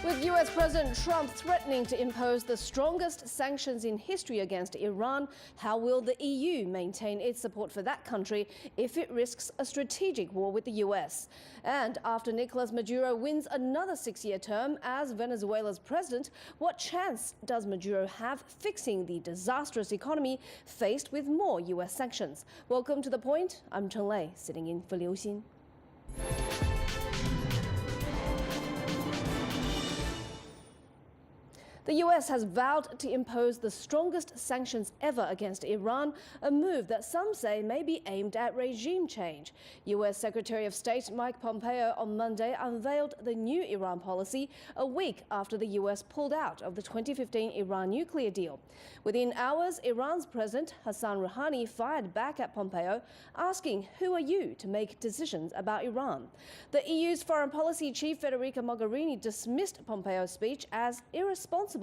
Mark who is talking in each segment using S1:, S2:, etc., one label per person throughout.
S1: With US President Trump threatening to impose the strongest sanctions in history against Iran, how will the EU maintain its support for that country if it risks a strategic war with the US? And after Nicolas Maduro wins another 6-year term as Venezuela's president, what chance does Maduro have fixing the disastrous economy faced with more US sanctions? Welcome to The Point. I'm Chen Lei, sitting in for Liu Xin. The US has vowed to impose the strongest sanctions ever against Iran, a move that some say may be aimed at regime change. US Secretary of State Mike Pompeo on Monday unveiled the new Iran policy a week after the US pulled out of the 2015 Iran nuclear deal. Within hours, Iran's President Hassan Rouhani fired back at Pompeo, asking, "Who are you to make decisions about Iran?" The EU's foreign policy chief Federica Mogherini dismissed Pompeo's speech as irresponsible,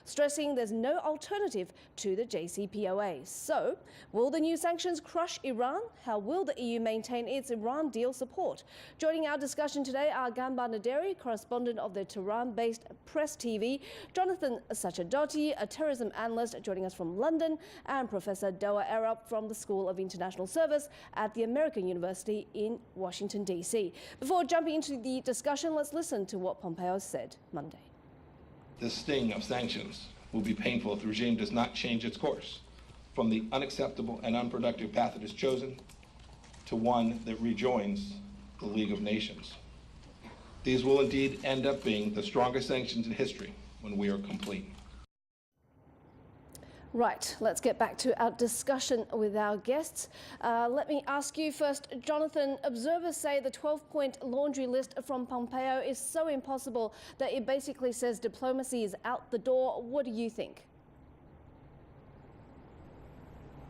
S1: stressing there's no alternative to the JCPOA. So, will the new sanctions crush Iran? How will the EU maintain its Iran deal support? Joining our discussion today are Ghanbar Naderi, correspondent of the Tehran-based Press TV, Jonathan Sacerdoti, a terrorism analyst joining us from London, and Professor Doga Eralp from the School of International Service at the American University in Washington, D.C. Before jumping into the discussion, let's listen to what Pompeo said Monday.
S2: The sting of sanctions will be painful if the regime does not change its course from the unacceptable and unproductive path it has chosen to one that rejoins the League of Nations. These will indeed end up being the strongest sanctions in history when we are complete.
S1: Right, let's get back to our discussion with our guests. Let me ask you first, Jonathan, observers say the 12-point laundry list from Pompeo is so impossible that it basically says diplomacy is out the door. What do you think?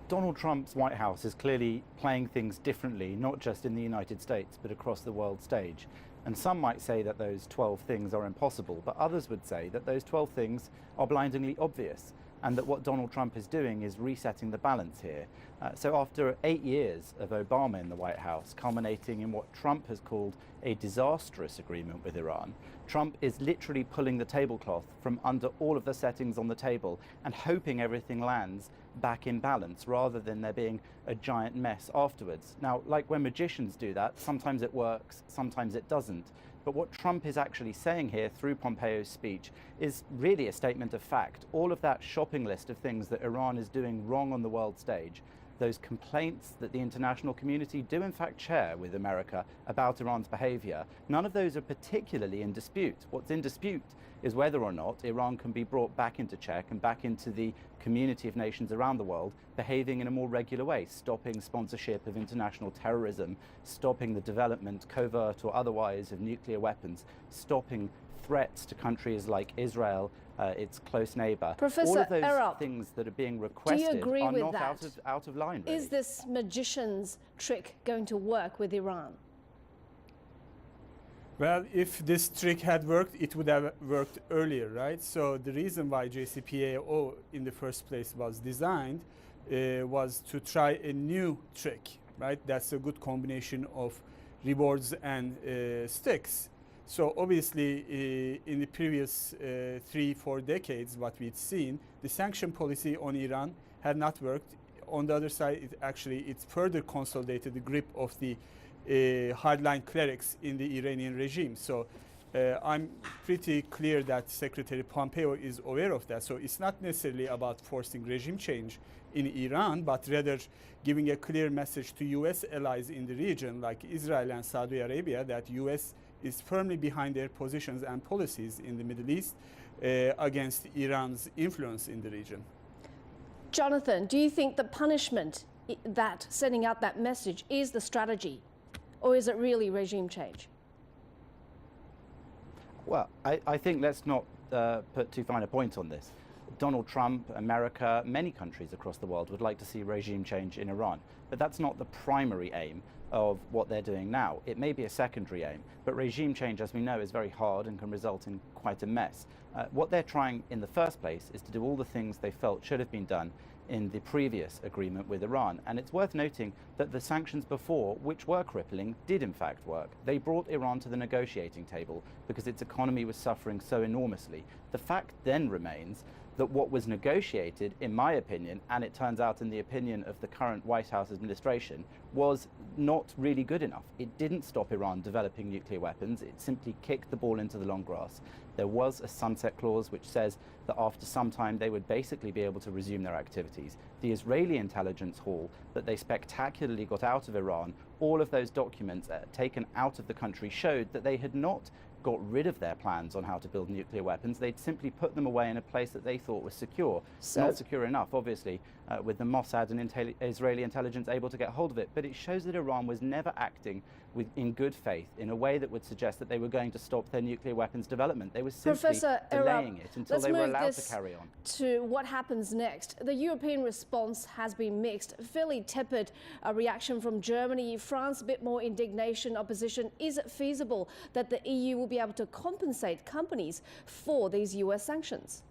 S3: Donald Trump's White House is clearly playing things differently, not just in the United States, but across the world stage. And some might say that those 12 things are impossible, but others would say that those 12 things are blindingly obvious, and that what Donald Trump is doing is resetting the balance here. So after 8 years of Obama in the White House, culminating in what Trump has called a disastrous agreement with Iran, Trump is literally pulling the tablecloth from under all of the settings on the table and hoping everything lands back in balance rather than there being a giant mess afterwards. Now, like when magicians do that, sometimes it works, sometimes it doesn't. But what Trump is actually saying here through Pompeo's speech is really a statement of fact. All of that shopping list of things that Iran is doing wrong on the world stage, those complaints that the international community do in fact share with America about Iran's behavior, none of those are particularly in dispute. What's in dispute is whether or not Iran can be brought back into check and back into the community of nations around the world behaving in a more regular way, stopping sponsorship of international terrorism, stopping the development, covert or otherwise, of nuclear weapons, stopping threats to countries like Israel, its close neighbor.
S1: Professor
S3: all of those
S1: Eralp,
S3: things that are being requested are not out of line, really.
S1: Is this magician's trick going to work with Iran?
S4: Well, if this trick had worked, it would have worked earlier, right? So the reason why JCPOA in the first place was designed was to try a new trick, right? That's a good combination of rewards and sticks. So obviously, in the previous 3-4 decades, what we'd seen, the sanction policy on Iran had not worked. On the other side, it further consolidated the grip of the hardline clerics in the Iranian regime. So I'm pretty clear that Secretary Pompeo is aware of that. So it's not necessarily about forcing regime change in Iran, but rather giving a clear message to US allies in the region like Israel and Saudi Arabia that US is firmly behind their positions and policies in the Middle East against Iran's influence in the region.
S1: Jonathan, do you think the punishment, that sending out that message, is the strategy? Or is it really regime change?
S3: Well, I think let's not put too fine a point on this. Donald Trump, America, many countries across the world would like to see regime change in Iran. But that's not the primary aim of what they're doing now. It may be a secondary aim, but regime change, as we know, is very hard and can result in quite a mess. What they're trying in the first place is to do all the things they felt should have been done in the previous agreement with Iran. And it's worth noting that the sanctions before, which were crippling, did in fact work. They brought Iran to the negotiating table because its economy was suffering so enormously. The fact then remains that what was negotiated, in my opinion, and it turns out in the opinion of the current White House administration, was not really good enough. It didn't stop Iran developing nuclear weapons. It simply kicked the ball into the long grass. There was a sunset clause which says that after some time they would basically be able to resume their activities. The Israeli intelligence haul that they spectacularly got out of Iran, all of those documents taken out of the country showed that they had not got rid of their plans on how to build nuclear weapons. They'd simply put them away in a place that they thought was secure. Not secure enough, obviously, with the Mossad and Israeli intelligence able to get hold of it. But it shows that Iran was never acting in good faith in a way that would suggest that they were going to stop their nuclear weapons development. They were simply delaying it until they were allowed to carry on.
S1: To what happens next. The European response has been mixed, fairly tepid reaction from Germany, France, a bit more indignation, opposition. Is it feasible that the EU will be able to compensate companies for these US sanctions?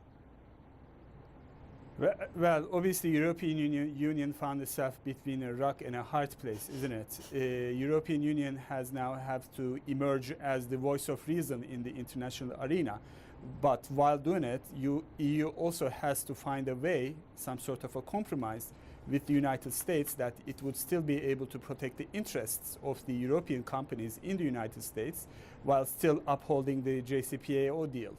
S4: Well, obviously, European Union found itself between a rock and a hard place, isn't it? European Union has now have to emerge as the voice of reason in the international arena. But while doing it, EU also has to find a way, some sort of a compromise with the United States that it would still be able to protect the interests of the European companies in the United States while still upholding the JCPOA deal.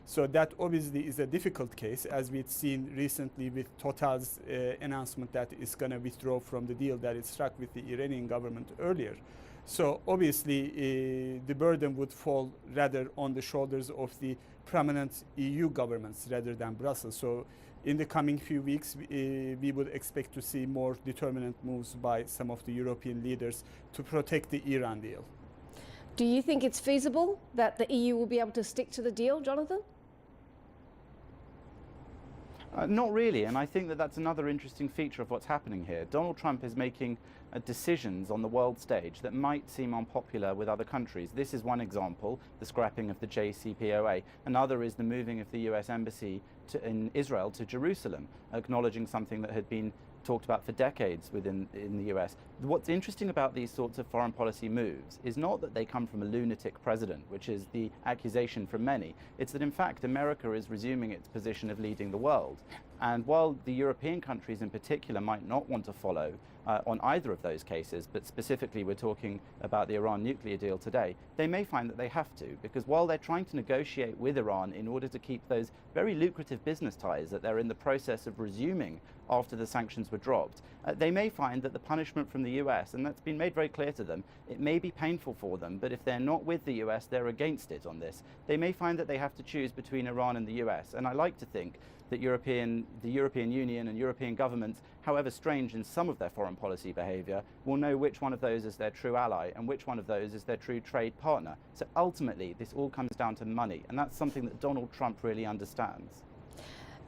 S4: So that obviously is a difficult case, as we've seen recently with Total's announcement that it's going to withdraw from the deal that it struck with the Iranian government earlier. So obviously the burden would fall rather on the shoulders of the prominent EU governments rather than Brussels. So in the coming few weeks, we would expect to see more determinant moves by some of the European leaders to protect the Iran deal.
S1: Do you think it's feasible that the EU will be able to stick to the deal, Jonathan?
S3: Not really, and I think that that's another interesting feature of what's happening here. Donald Trump is making decisions on the world stage that might seem unpopular with other countries. This is one example, the scrapping of the JCPOA. Another is the moving of the US Embassy in Israel to Jerusalem, acknowledging something that had been talked about for decades in the US. What's interesting about these sorts of foreign policy moves is not that they come from a lunatic president, which is the accusation from many. It's that in fact America is resuming its position of leading the world. And while the European countries in particular might not want to follow on either of those cases, but specifically we're talking about the Iran nuclear deal today, they may find that they have to, because while they're trying to negotiate with Iran in order to keep those very lucrative business ties that they're in the process of resuming after the sanctions were dropped, they may find that the punishment from the US, and that's been made very clear to them, it may be painful for them, but if they're not with the US, they're against it on this. They may find that they have to choose between Iran and the US, and I like to think that the European Union and European governments, however strange in some of their foreign policy behaviour, will know which one of those is their true ally and which one of those is their true trade partner. So ultimately, this all comes down to money, and that's something that Donald Trump really understands.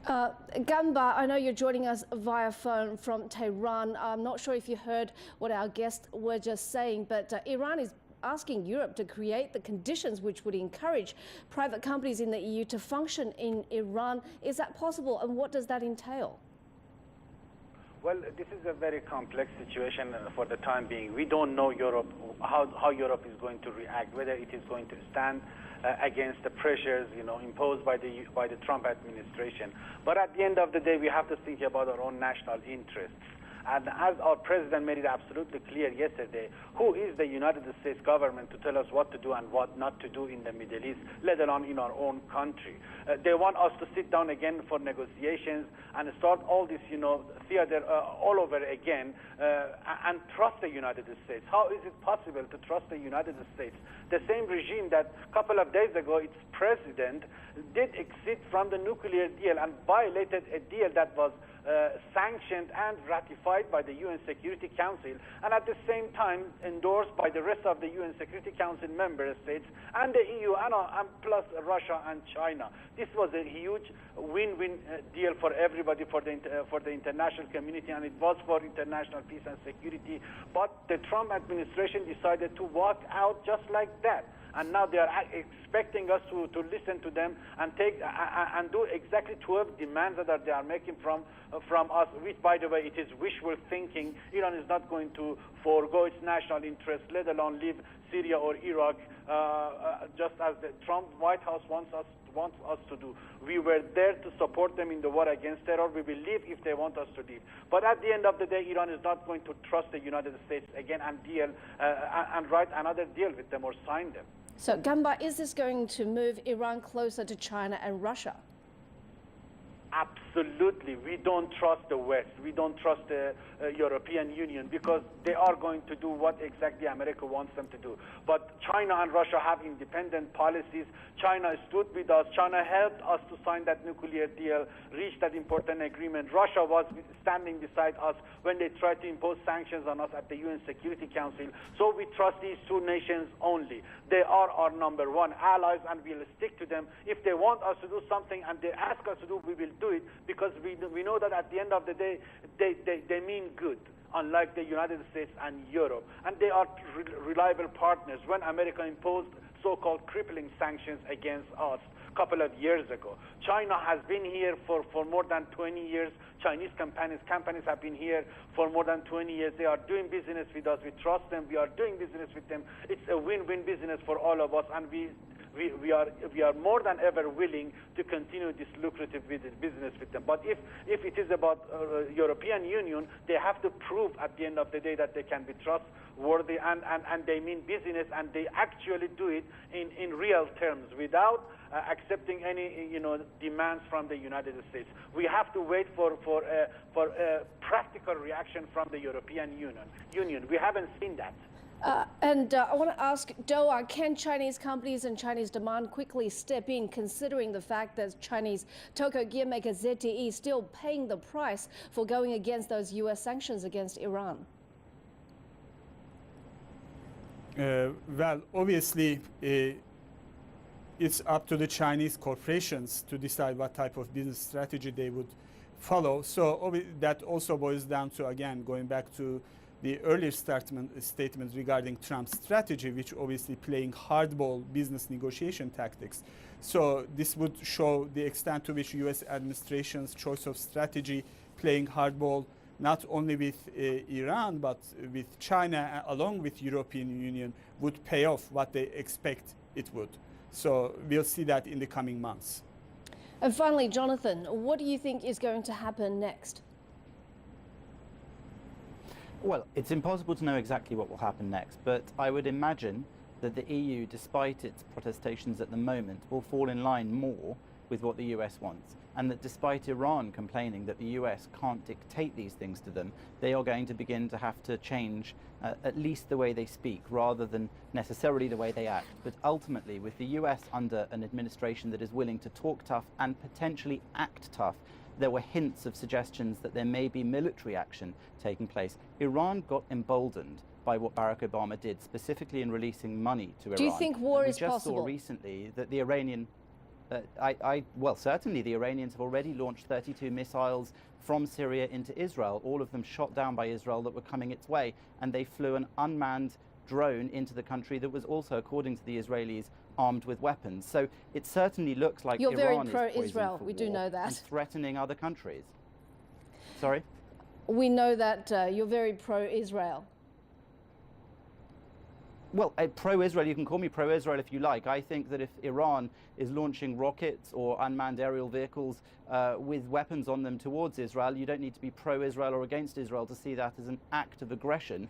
S1: Ghanbar, I know you're joining us via phone from Tehran. I'm not sure if you heard what our guests were just saying, but Iran is asking Europe to create the conditions which would encourage private companies in the EU to function in Iran. Is that possible, and what does that entail?
S5: Well, this is a very complex situation for the time being. We don't know Europe, how Europe is going to react, whether it is going to stand against the pressures, imposed by the Trump administration. But at the end of the day, we have to think about our own national interests. And as our president made it absolutely clear yesterday, who is the United States government to tell us what to do and what not to do in the Middle East, let alone in our own country? They want us to sit down again for negotiations and start all this, theater all over again and trust the United States. How is it possible to trust the United States? The same regime that a couple of days ago, its president did exit from the nuclear deal and violated a deal that was sanctioned and ratified by the UN Security Council, and at the same time endorsed by the rest of the UN Security Council member states and the EU, and plus Russia and China. This was a huge win-win deal for everybody, for the international community, and it was for international peace and security. But the Trump administration decided to walk out just like that. And now they are expecting us to listen to them and take and do exactly 12 demands that they are making from us, which, by the way, it is wishful thinking. Iran is not going to forego its national interests, let alone leave Syria or Iraq, just as the Trump White House wants us to do. We were there to support them in the war against terror. We will leave if they want us to leave. But at the end of the day, Iran is not going to trust the United States again and deal and write another deal with them or sign them.
S1: So, Ghanbar, is this going to move Iran closer to China and Russia?
S5: Absolutely. We don't trust the West. We don't trust the European Union, because they are going to do what exactly America wants them to do. But China and Russia have independent policies. China stood with us. China helped us to sign that nuclear deal, reach that important agreement. Russia was standing beside us when they tried to impose sanctions on us at the UN Security Council. So we trust these two nations only. They are our number one allies, and we'll stick to them. If they want us to do something and they ask us to do, we will do it, because we know that at the end of the day, they mean good, unlike the United States and Europe. And they are reliable partners. When America imposed so-called crippling sanctions against us a couple of years ago, China has been here for more than 20 years. Chinese companies have been here for more than 20 years. They are doing business with us. We trust them. We are doing business with them. It's a win-win business for all of us, and we are more than ever willing to continue this lucrative business with them. But if it is about European Union, they have to prove at the end of the day that they can be trustworthy and they mean business, and they actually do it in real terms without accepting any demands from the United States. We have to wait for a practical reaction from the European Union. We haven't seen that.
S1: I want to ask Doga, can Chinese companies and Chinese demand quickly step in, considering the fact that Chinese Tokyo gear maker ZTE is still paying the price for going against those US sanctions against Iran?
S4: Well, obviously, it's up to the Chinese corporations to decide what type of business strategy they would follow. So that also boils down to, again, going back to the earlier statement regarding Trump's strategy, which obviously playing hardball business negotiation tactics. So this would show the extent to which U.S. administration's choice of strategy, playing hardball not only with Iran but with China along with European Union, would pay off what they expect it would. So we'll see that in the coming months.
S1: And finally, Jonathan, what do you think is going to happen next?
S3: Well, it's impossible to know exactly what will happen next, but I would imagine that the EU, despite its protestations at the moment, will fall in line more with what the US wants, and that despite Iran complaining that the US can't dictate these things to them, they are going to begin to have to change at least the way they speak rather than necessarily the way they act. But ultimately, with the US under an administration that is willing to talk tough and potentially act tough, there were hints of suggestions that there may be military action taking place. Iran got emboldened by what Barack Obama did, specifically in releasing money to Iran.
S1: Do you think war is possible?
S3: We just saw recently that the Iranian, well, certainly the Iranians have already launched 32 missiles from Syria into Israel, all of them shot down by Israel that were coming its way, and they flew an unmanned drone into the country that was also, according to the Israelis, armed with weapons. So it certainly looks like
S1: You're
S3: Iran
S1: very pro-Israel.
S3: is poised for
S1: We do
S3: war
S1: know that.
S3: and threatening other countries. Sorry?
S1: We know that you're very pro-Israel.
S3: Well, pro-Israel, you can call me pro-Israel if you like. I think that if Iran is launching rockets or unmanned aerial vehicles with weapons on them towards Israel, you don't need to be pro-Israel or against Israel to see that as an act of aggression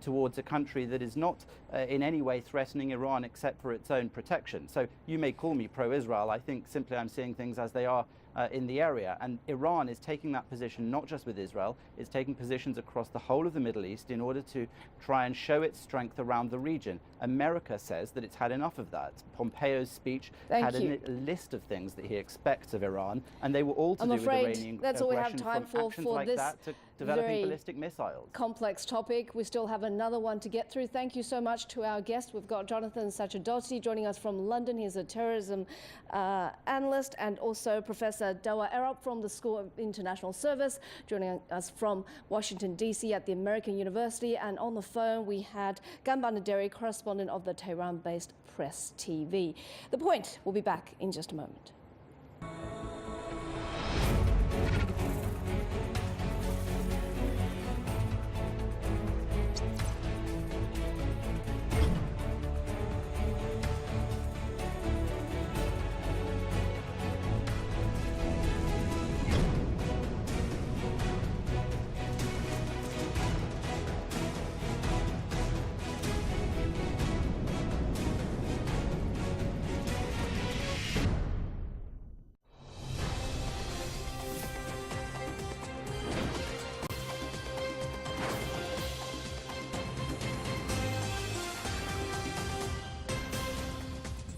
S3: towards a country that is not in any way threatening Iran except for its own protection. So you may call me pro-Israel. I think simply I'm seeing things as they are in the area. And Iran is taking that position not just with Israel, it's taking positions across the whole of the Middle East in order to try and show its strength around the region. America says that it's had enough of that. Pompeo's speech
S1: Thank
S3: had
S1: you.
S3: a list of things that he expects of Iran, and they were all to
S1: I'm
S3: do with
S1: afraid
S3: Iranian
S1: that's all we have
S3: aggression,
S1: time
S3: from
S1: for
S3: actions like
S1: this
S3: that to developing
S1: very
S3: ballistic missiles.
S1: complex topic. We still have another one to get through. Thank you so much to our guest. We've got Jonathan Sacerdoti joining us from London. He's a terrorism analyst, and also Professor Doga Eralp from the School of International Service joining us from Washington, D.C. at the American University. And on the phone, we had Ghanbar Naderi, correspondent of the Tehran-based Press TV. The Point will be back in just a moment.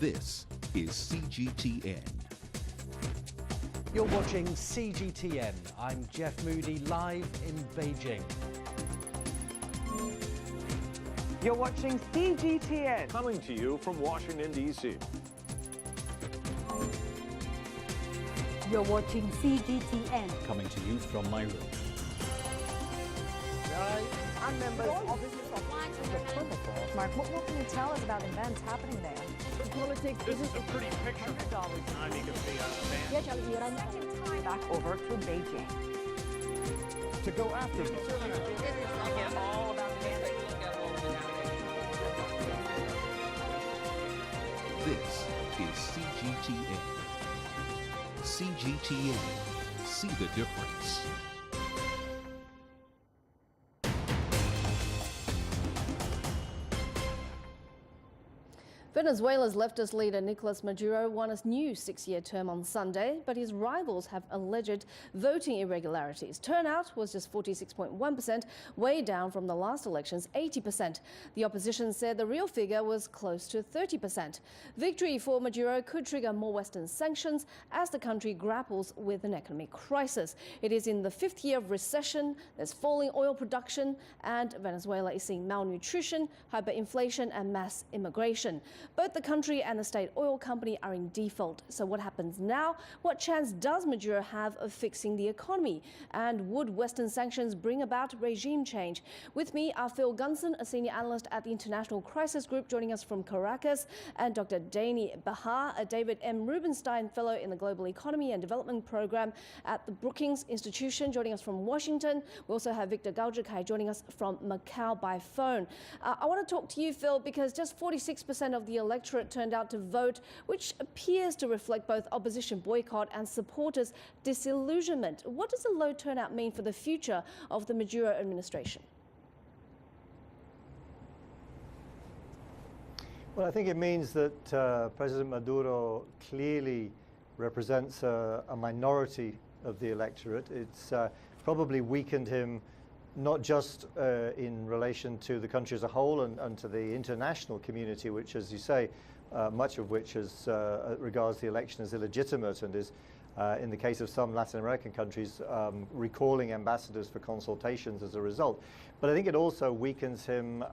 S6: This is CGTN.
S7: You're watching CGTN. I'm Jeff Moody, live in Beijing.
S8: You're watching CGTN.
S9: Coming to you from Washington, D.C.
S10: You're watching CGTN.
S11: Coming to you from my room.
S8: I'm members of
S10: Mark, what can you tell us about events happening there?
S8: politics.
S9: This is a pretty picture. Timing of the ban.
S8: Back over to Beijing.
S9: To go after them.
S8: All about the
S6: This is CGTN. CGTN. See the difference.
S1: Venezuela's leftist leader Nicolas Maduro won a new 6-year term on Sunday, but his rivals have alleged voting irregularities. Turnout was just 46.1%, way down from the last election's 80%. The opposition said the real figure was close to 30%. Victory for Maduro could trigger more Western sanctions as the country grapples with an economic crisis. It is in the 5th year of recession, there's falling oil production, and Venezuela is seeing malnutrition, hyperinflation, and mass immigration. Both the country and the state oil company are in default. So what happens now? What chance does Maduro have of fixing the economy? And would Western sanctions bring about regime change? With me are Phil Gunson, a senior analyst at the International Crisis Group, joining us from Caracas, and Dr. Dany Bahar, a David M. Rubenstein Fellow in the Global Economy and Development Program at the Brookings Institution, joining us from Washington. We also have Victor Gaujakai joining us from Macau by phone. I want to talk to you, Phil, because just 46% of the electorate turned out to vote, which appears to reflect both opposition boycott and supporters' disillusionment. What does the low turnout mean for the future of the Maduro administration?
S12: Well, I think it means that President Maduro clearly represents a minority of the electorate. It's probably weakened him not just in relation to the country as a whole and to the international community, which, as you say, much of which regards the election as illegitimate and is, in the case of some Latin American countries, recalling ambassadors for consultations as a result. But I think it also weakens him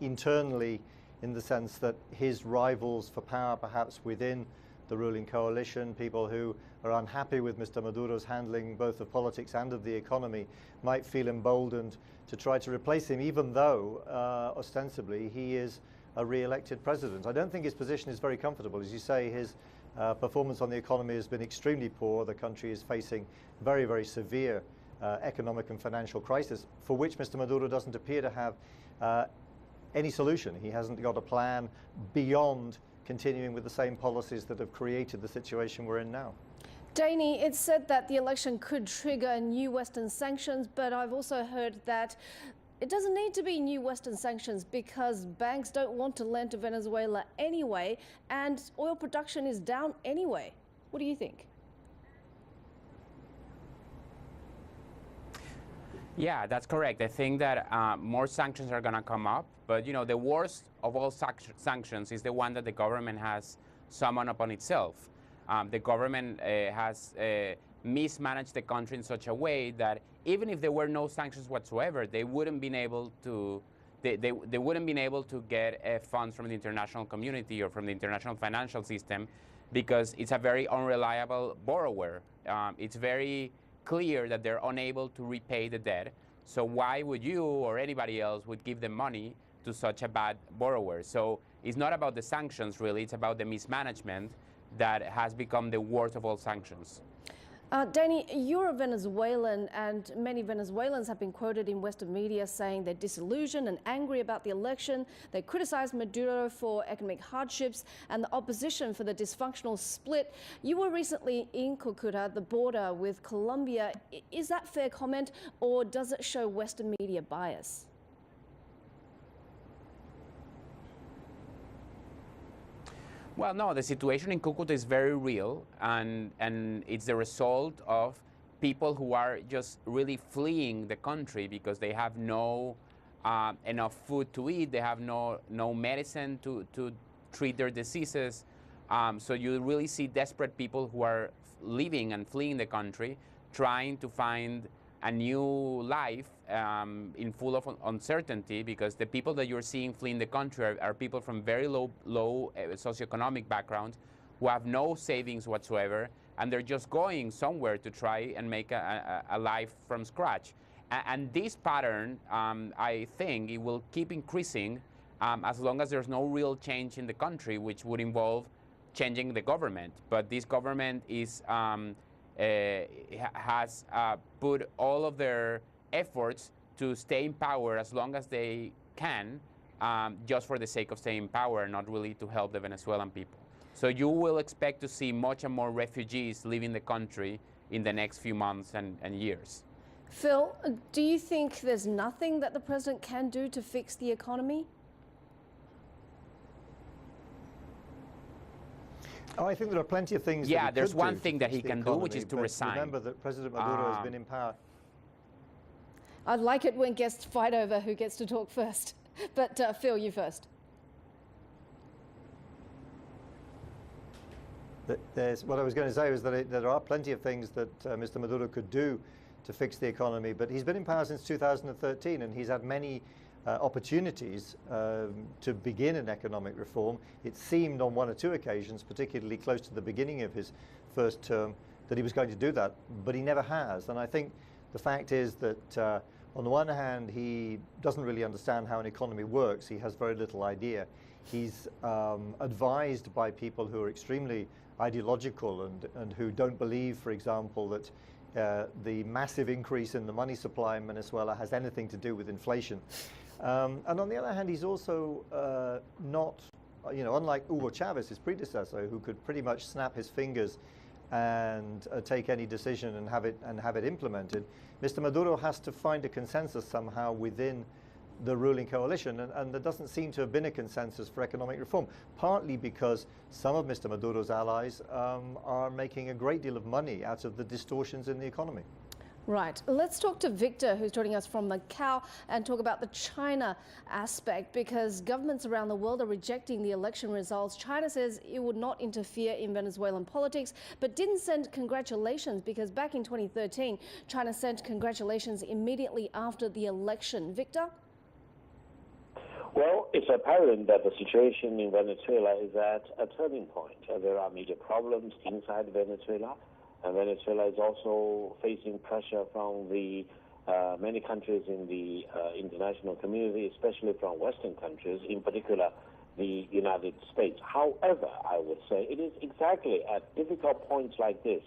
S12: internally, in the sense that his rivals for power, perhaps within the ruling coalition, people who are unhappy with Mr. Maduro's handling both of politics and of the economy, might feel emboldened to try to replace him, even though ostensibly he is a re-elected president. I don't think his position is very comfortable. As you say, his performance on the economy has been extremely poor. The country is facing very, very severe economic and financial crisis, for which Mr. Maduro doesn't appear to have any solution. He hasn't got a plan beyond continuing with the same policies that have created the situation we're in now.
S1: Dany, it's said that the election could trigger new Western sanctions, but I've also heard that it doesn't need to be new Western sanctions because banks don't want to lend to Venezuela anyway, and oil production is down anyway. What do you think?
S11: Yeah, that's correct. I think that more sanctions are going to come up, but you know, the worst of all sanctions is the one that the government has summoned upon itself. The government has mismanaged the country in such a way that even if there were no sanctions whatsoever, they wouldn't been able to. They wouldn't been able to get funds from the international community or from the international financial system, because it's a very unreliable borrower. It's very clear that they're unable to repay the debt. So why would you or anybody else would give them money to such a bad borrower? So it's not about the sanctions, really. It's about the mismanagement that has become the worst of all sanctions.
S1: Dany, you're a Venezuelan, and many Venezuelans have been quoted in Western media saying they're disillusioned and angry about the election. They criticize Maduro for economic hardships and the opposition for the dysfunctional split. You were recently in Cucuta, the border with Colombia. Is that fair comment, or does it show Western media bias?
S11: Well, no, the situation in Cucuta is very real, and it's the result of people who are just really fleeing the country because they have no enough food to eat, they have no medicine to treat their diseases. So you really see desperate people who are leaving and fleeing the country, trying to find a new life in full of uncertainty, because the people that you're seeing fleeing the country are people from very low socioeconomic backgrounds who have no savings whatsoever, and they're just going somewhere to try and make a life from scratch. And this pattern, I think, it will keep increasing as long as there's no real change in the country, which would involve changing the government. But this government is has put all of their efforts to stay in power as long as they can, just for the sake of staying in power, not really to help the Venezuelan people. So you will expect to see much and more refugees leaving the country in the next few months and years.
S1: Phil, do you think there's nothing that the president can do to fix the economy?
S12: Oh, I think there are plenty of things.
S11: Yeah,
S12: that
S11: there's one thing that he can do, which is to resign.
S12: Remember that President Maduro has been in power.
S1: I like it when guests fight over who gets to talk first. But Phil, you first.
S12: What I was going to say was that there are plenty of things that Mr. Maduro could do to fix the economy, but he's been in power since 2013, and he's had many opportunities to begin an economic reform. It seemed on one or two occasions, particularly close to the beginning of his first term, that he was going to do that, but he never has. And I think the fact is that on the one hand, he doesn't really understand how an economy works. He has very little idea. He's advised by people who are extremely ideological and who don't believe, for example, that the massive increase in the money supply in Venezuela has anything to do with inflation. And on the other hand, he's also not, unlike Hugo Chavez, his predecessor, who could pretty much snap his fingers and take any decision and have it implemented. Mr. Maduro has to find a consensus somehow within the ruling coalition, and there doesn't seem to have been a consensus for economic reform, partly because some of Mr. Maduro's allies are making a great deal of money out of the distortions in the economy.
S1: Right. Let's talk to Victor, who's joining us from Macau, and talk about the China aspect, because governments around the world are rejecting the election results. China says it would not interfere in Venezuelan politics, but didn't send congratulations, because back in 2013, China sent congratulations immediately after the election. Victor?
S13: Well, it's apparent that the situation in Venezuela is at a turning point. There are major problems inside Venezuela. And Venezuela is also facing pressure from the many countries in the international community, especially from Western countries, in particular the United States. However, I would say it is exactly at difficult points like this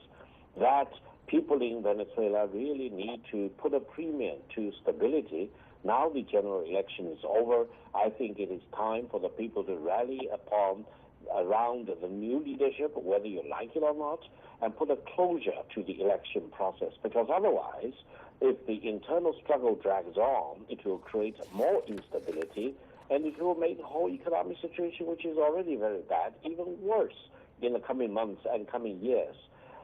S13: that people in Venezuela really need to put a premium to stability. Now the general election is over. I think it is time for the people to rally around the new leadership, whether you like it or not, and put a closure to the election process, because otherwise, if the internal struggle drags on, it will create more instability, and it will make the whole economic situation, which is already very bad, even worse in the coming months and coming years.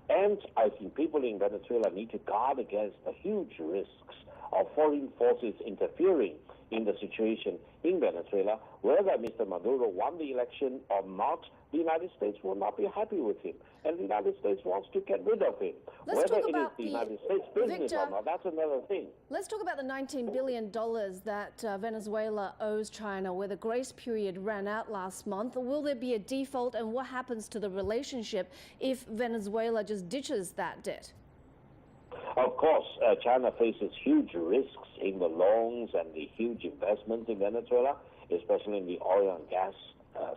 S13: And I think people in Venezuela need to guard against the huge risks of foreign forces interfering in the situation in Venezuela. Whether Mr. Maduro won the election or not, the United States will not be happy with him, and the United States wants to get rid of him.
S1: Let's
S13: Whether
S1: talk
S13: it is
S1: about
S13: the United States business
S1: Victor,
S13: or not, that's another thing.
S1: Let's talk about the $19 billion that Venezuela owes China, where the grace period ran out last month. Will there be a default, and what happens to the relationship if Venezuela just ditches that debt?
S13: Of course, China faces huge risks in the loans and the huge investment in Venezuela, especially in the oil and gas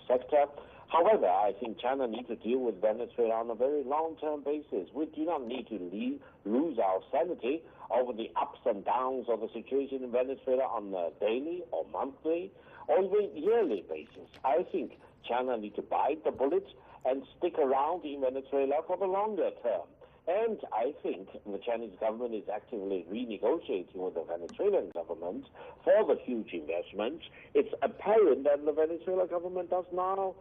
S13: sector. However, I think China needs to deal with Venezuela on a very long-term basis. We do not need to lose our sanity over the ups and downs of the situation in Venezuela on a daily or monthly or even yearly basis. I think China needs to bite the bullet and stick around in Venezuela for the longer term. And I think the Chinese government is actively renegotiating with the Venezuelan government for the huge investments. It's apparent that the Venezuelan government does not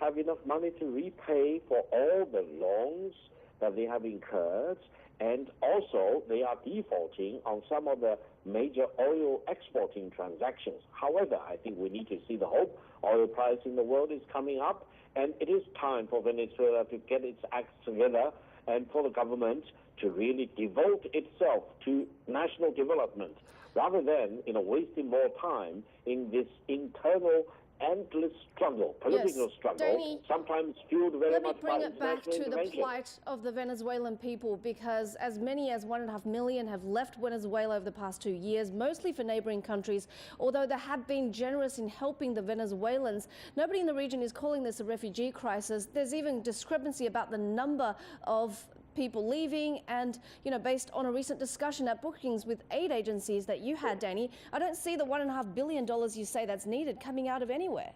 S13: have enough money to repay for all the loans that they have incurred, and also they are defaulting on some of the major oil exporting transactions. However, I think we need to see the hope. Oil price in the world is coming up, and it is time for Venezuela to get its acts together and for the government to really devote itself to national development rather than wasting more time in this internal endless struggle, political struggle,
S1: Dany,
S13: sometimes fueled very much by
S1: international intervention. Let me bring it back to the plight of the Venezuelan people, because as many as 1.5 million have left Venezuela over the past 2 years, mostly for neighboring countries. Although they have been generous in helping the Venezuelans, nobody in the region is calling this a refugee crisis. There's even discrepancy about the number of people leaving, and based on a recent discussion at Brookings with aid agencies that you had, Dany, I don't see the $1.5 billion you say that's needed coming out of anywhere.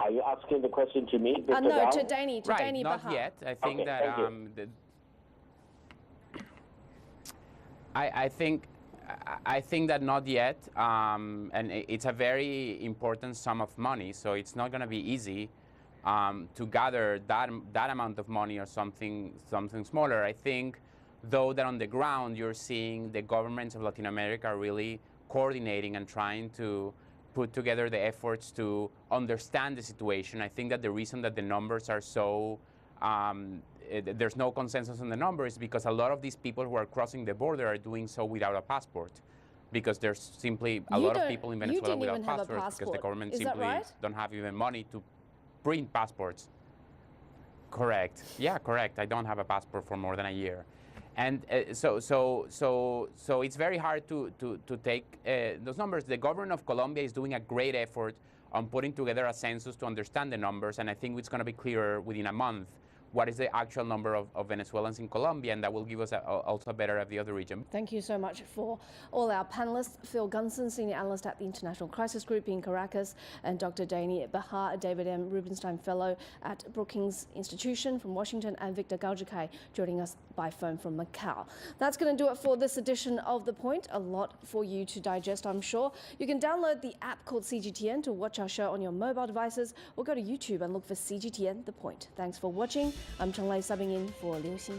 S13: Are you asking the question to me?
S1: No, to Dany,
S11: right,
S1: Dany
S11: not
S1: Bahar.
S11: yet. I think I think that not yet, and it's a very important sum of money, so it's not going to be easy to gather that amount of money or something smaller. I think, though, that on the ground you're seeing the governments of Latin America really coordinating and trying to put together the efforts to understand the situation. I think that the reason that the numbers are so there's no consensus on the numbers because a lot of these people who are crossing the border are doing so without a passport, because there's simply a lot of people in Venezuela without passports because the government simply don't have even money to print passports. Correct. Yeah, correct. I don't have a passport for more than a year. And so it's very hard to take those numbers. The government of Colombia is doing a great effort on putting together a census to understand the numbers, and I think it's going to be clearer within a month what is the actual number of Venezuelans in Colombia, and that will give us also a better idea of the region.
S1: Thank you so much for all our panelists. Phil Gunson, Senior Analyst at the International Crisis Group in Caracas, and Dr. Dany Bahar, David M. Rubenstein Fellow at Brookings Institution from Washington, and Victor Gaujakai joining us by phone from Macau. That's going to do it for this edition of The Point. A lot for you to digest, I'm sure. You can download the app called CGTN to watch our show on your mobile devices, or go to YouTube and look for CGTN The Point. Thanks for watching. I'm Cheng Lei, subbing in for Liu Xin.